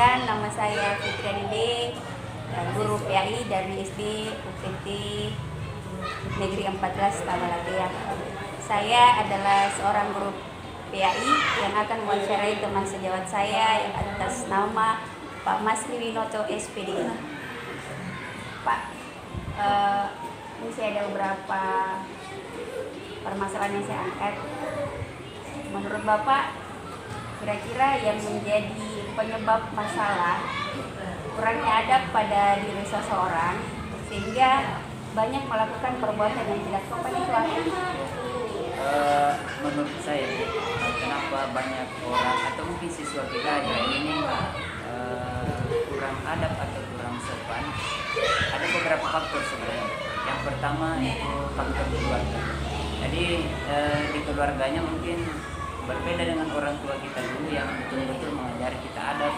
Perkenalkan, nama saya Fitri Adide, guru PAI dari SD UPT Negeri 14 Tabalatea. Saya adalah seorang guru PAI yang akan mewawancarai teman sejawat saya yang atas nama Pak Masri Winoto SPD. Pak, ini saya ada beberapa permasalahan yang saya angkat. Menurut Bapak, kira-kira yang menjadi penyebab masalah kurangnya adab pada diri seseorang sehingga banyak melakukan perbuatan yang tidak sopan itu apa? Menurut saya, kenapa banyak orang atau mungkin siswa kita aja ini kurang adab atau kurang sopan, ada beberapa faktor sebenarnya. Yang pertama itu faktor keluarga. Jadi di keluarganya mungkin berbeda dengan orang tua kita dulu yang betul-betul mengajari kita adab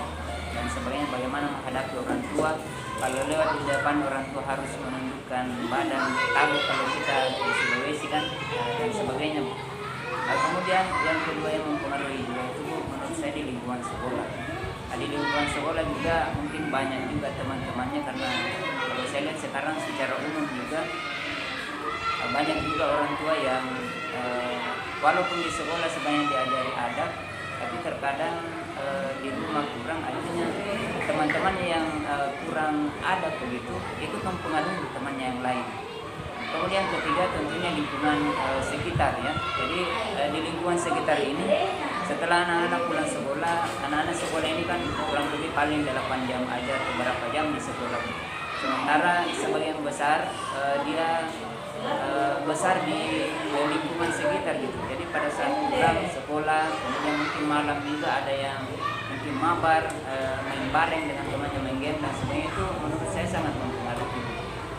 dan sebagainya, bagaimana menghadapi orang tua. Kalau lewat di depan orang tua harus menundukkan badan, tahu kalau kita di Sulawesi kan dan sebagainya. Kemudian yang kedua yang mempengaruhi juga itu menurut saya di lingkungan sekolah. Di lingkungan sekolah juga mungkin banyak juga teman-temannya, karena kalau saya lihat sekarang secara umum juga banyak juga orang tua yang walaupun di sekolah sebenarnya diajari adab, tapi terkadang di rumah kurang, akhirnya teman-temannya yang kurang adab begitu, itu mempengaruhi temannya yang lain. Kemudian ketiga tentunya lingkungan sekitar ya. Jadi di lingkungan sekitar ini setelah anak-anak pulang sekolah, anak-anak sekolah ini kan kurang lebih paling 8 jam aja atau berapa jam di sekolah. Sementara sebagian besar dia besar di lingkungan sekitar gitu. Jadi pada saat pulang sekolah, kemudian mungkin malam juga ada yang mungkin mabar, main bareng dengan temannya, main game dan sebagainya, itu menurut saya sangat mempengaruhi.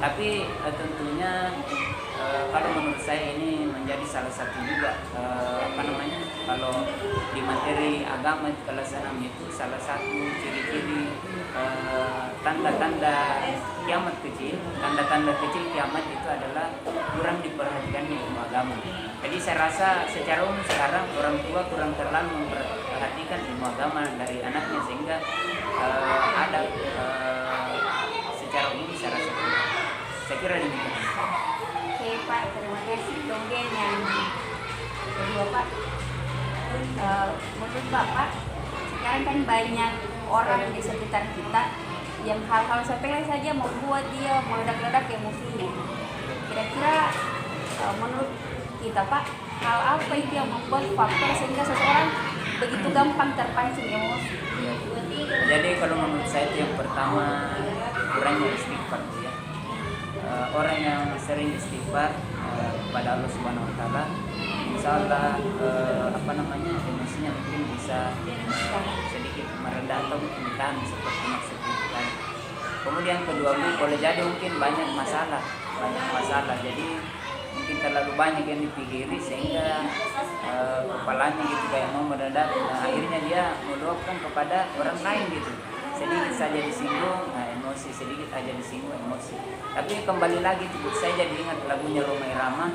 Tapi tentunya kalau menurut saya ini menjadi salah satu juga kalau di materi agama kelas 6 itu salah satu ciri-ciri tanda-tanda kiamat kecil. Tanda-tanda kecil kiamat itu adalah kurang diperhatikannya ilmu agama. Jadi saya rasa secara umum sekarang orang tua kurang terlalu memperhatikan ilmu agama dari anaknya, sehingga ada secara umum saya rasa saya kira demikian. Oke Pak, terima kasih. Kemudian yang kedua Pak, menurut Bapak sekarang kan banyak orang di sekitar kita yang hal-hal sepele saja membuat dia meledak-ledak emosinya. Kira-kira menurut kita Pak, hal apa itu yang membuat faktor sehingga seseorang begitu gampang terpancing emosi? Jadi kalau menurut saya itu yang pertama kurangnya istighfar ya. Orang yang sering istighfar kepada Allah Subhanahu Wa Taala, insyaallah emosinya mungkin bisa sedikit meredah atau ditahan seperti maksud kita. Kemudian kedua, boleh jadi mungkin banyak masalah, jadi mungkin terlalu banyak yang dipikiri sehingga kepalanya gitu kayak mau mendadak, akhirnya dia meluapkan kepada orang lain gitu. Sedikit saja disinggung, emosi, sedikit aja disinggung, emosi. Tapi kembali lagi tuh, saya jadi ingat lagunya Rhoma Irama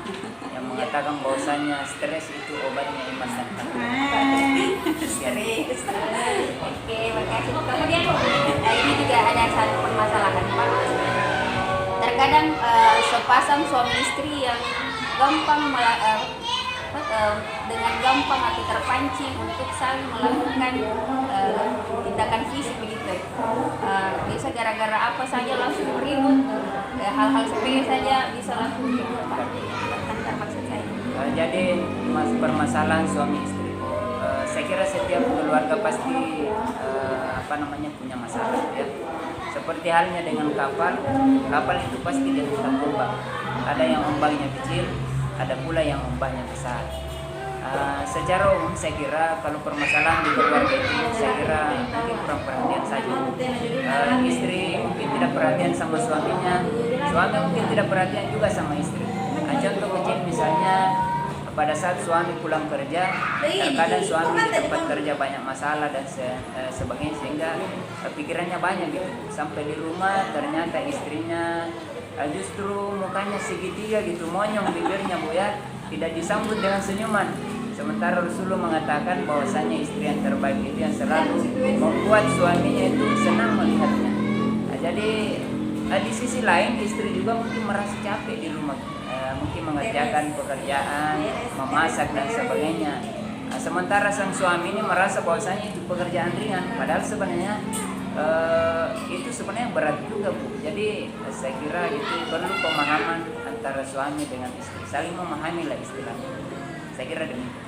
yang mengatakan bahwasanya stres itu obatnya iman dan takwa. Serius. Oke, makasih. Kemudian ini juga ada satu permasalahan Pak. Terkadang sepasang suami istri yang gampang dengan gampang atau terpancing untuk saling melakukan tindakan fisik begitu. Bisa gara-gara apa saja langsung ribut, hal-hal sepele saja bisa langsung ribut. Kan maksud saya. Jadi permasalahan suami istri, saya kira setiap keluarga pasti punya masalah ya. Seperti halnya dengan kapal itu pasti dia punya ombak. Ada yang ombaknya kecil, ada pula yang ombaknya besar. Secara umum saya kira kalau permasalahan di keluarga itu, saya kira mungkin kurang perhatian saja. Istri mungkin tidak perhatian sama suaminya, suami mungkin tidak perhatian juga sama istri. Contoh kecil misalnya, pada saat suami pulang kerja, terkadang suami di tempat kerja banyak masalah dan sebagainya, sehingga pikirannya banyak gitu. Sampai di rumah ternyata istrinya justru mukanya segitiga gitu, monyong bibirnya Bu ya, tidak disambut dengan senyuman. Sementara Rasulullah mengatakan bahwasanya istri yang terbaik itu yang selalu membuat suaminya itu senang melihatnya. Nah, jadi di sisi lain istri juga mungkin merasa capek di rumah, mungkin mengerjakan pekerjaan, memasak dan sebagainya. Nah, sementara sang suami ini merasa bahwasanya itu pekerjaan ringan, padahal sebenarnya itu sebenarnya berat juga, Bu. Jadi saya kira itu perlu pemahaman antara suami dengan istri, saling memahami lah istilahnya. Saya kira demikian.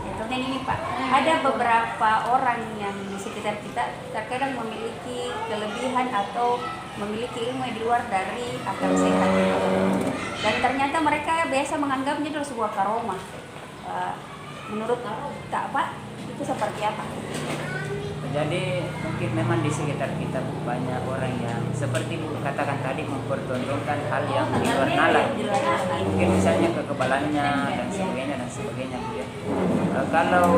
Contohnya ini Pak, ada beberapa orang yang di sekitar kita terkadang memiliki kelebihan atau memiliki ilmu yang di luar dari akal sehat. Dan ternyata mereka biasa menganggapnya adalah sebuah karomah. Menurut Kak Pak, itu seperti apa? Jadi mungkin memang di sekitar kita Bu, banyak orang yang seperti Bu katakan tadi mempertontonkan hal yang di luar nalar. Mungkin misalnya kekebalannya dan sebagainya Bu ya. Kalau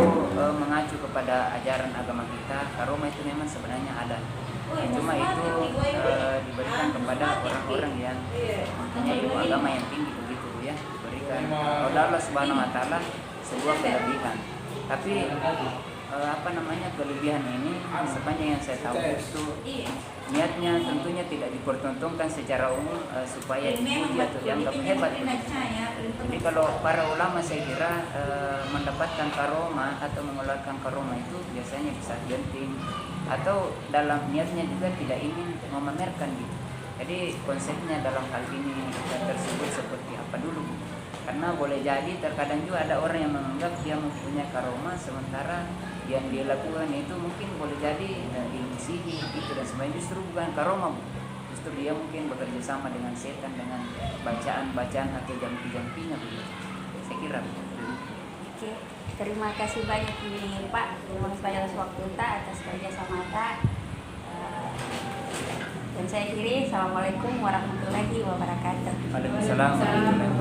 mengacu kepada ajaran agama kita, karomah itu memang sebenarnya ada. Cuma itu diberikan kepada orang-orang yang mempunyai ilmu agama yang tinggi begitu Bu ya. Diberikan oleh Allah Subhanahu wa taala sebuah kelebihan. Tapi kelebihan ini sepanjang yang saya tahu itu niatnya tentunya tidak dipertontonkan secara umum supaya dipuji atau dianggap hebat. Jadi kalau para ulama saya kira mendapatkan karomah atau mengeluarkan karomah itu biasanya bisa genting atau dalam niatnya juga tidak ingin memamerkan gitu. Jadi konsepnya dalam hal ini tersebut seperti apa dulu? Karena boleh jadi terkadang juga ada orang yang menganggap dia mempunyai karomah sementara yang dia lakukan itu mungkin boleh jadi ilmu sihir gitu dan sebagainya, justru bukan karomah, justru dia mungkin bekerja sama dengan setan dengan bacaan-bacaan atau jampi-jampinya begitu. Saya kira. Oke, terima kasih banyak nih Pak, terima kasih banyak atas waktu Pak, atas kerjasama Pak. Dan saya akhiri, Assalamualaikum warahmatullahi wabarakatuh. Waalaikumsalam warahmatullahi wabarakatuh.